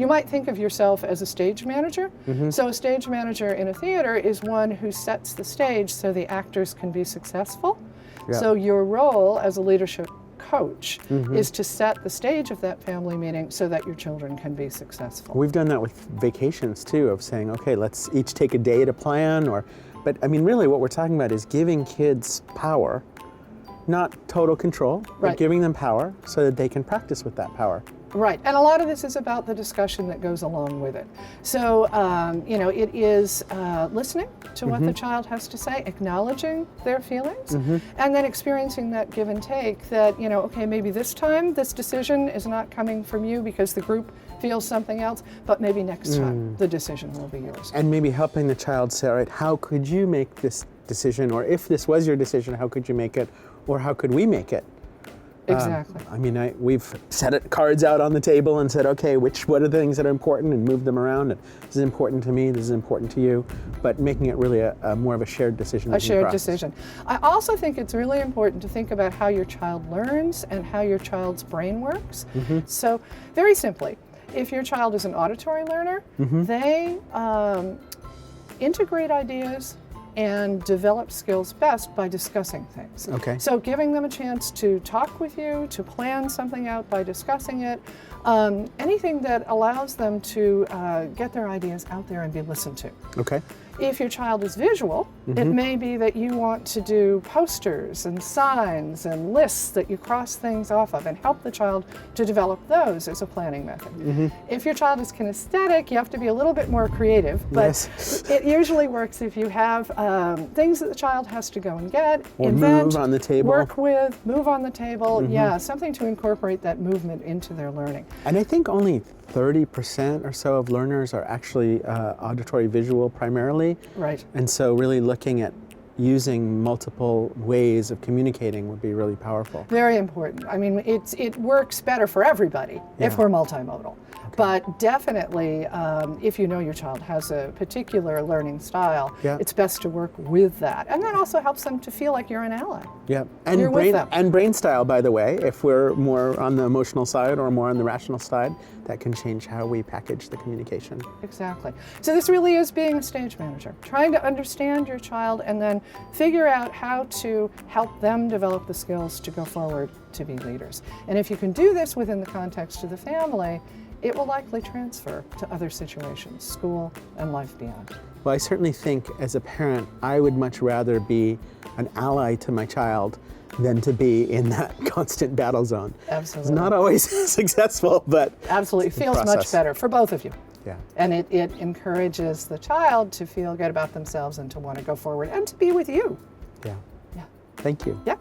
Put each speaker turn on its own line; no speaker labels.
you might think of yourself as a stage manager. So a stage manager in a theater is one who sets the stage so the actors can be successful.
Yeah.
So your role as a leadership coach is to set the stage of that family meeting so that your children can be successful.
We've done that with vacations too, of saying, okay, let's each take a day to plan, but I mean, really what we're talking about is giving kids power, not total control, but
Right.
giving them power so that they can practice with that power.
Right, and a lot of this is about the discussion that goes along with it. So, you know, it is listening to what the child has to say, acknowledging their feelings, and then experiencing that give and take that, you know, okay, maybe this time this decision is not coming from you because the group feels something else, but maybe next time the decision will be yours.
And maybe helping the child say, all right, how could you make this decision? Or if this was your decision, how could you make it? Or how could we make it?
Exactly.
I mean, we've set cards out on the table and said, okay, what are the things that are important, and moved them around. And this is important to me, this is important to you, but making it really a more of a shared decision.
A shared decision. I also think it's really important to think about how your child learns and how your child's brain works. So very simply, if your child is an auditory learner, they integrate ideas and develop skills best by discussing things.
Okay.
So giving them a chance to talk with you, to plan something out by discussing it, anything that allows them to get their ideas out there and be listened to.
Okay.
If your child is visual, it may be that you want to do posters and signs and lists that you cross things off of and help the child to develop those as a planning method. If your child is kinesthetic, you have to be a little bit more creative, but
Yes.
it usually works if you have things that the child has to go and get,
Or
invent,
move on the table.
work with, move on the table, yeah, something to incorporate that movement into their learning.
And I think only 30% or so of learners are actually auditory visual primarily.
Right.
And so really looking at using multiple ways of communicating would be really powerful.
Very important. I mean, it works better for everybody if
Yeah.
we're multimodal. But definitely, if you know your child has a particular learning style,
Yeah.
it's best to work with that. And that also helps them to feel like you're an ally.
Yeah,
You're with them.
and brain style, by the way, if we're more on the emotional side or more on the rational side, that can change how we package the communication.
Exactly. So this really is being a stage manager, trying to understand your child and then figure out how to help them develop the skills to go forward to be leaders. And if you can do this within the context of the family, it will likely transfer to other situations, school and life beyond.
Well, I certainly think as a parent, I would much rather be an ally to my child than to be in that constant battle zone.
Absolutely.
It's not always successful, but
Absolutely. It feels much
process.
better for both of you.
Yeah.
And it encourages the child to feel good about themselves and to want to go forward and to be with you.
Yeah.
Yeah.
Thank you.
Yeah.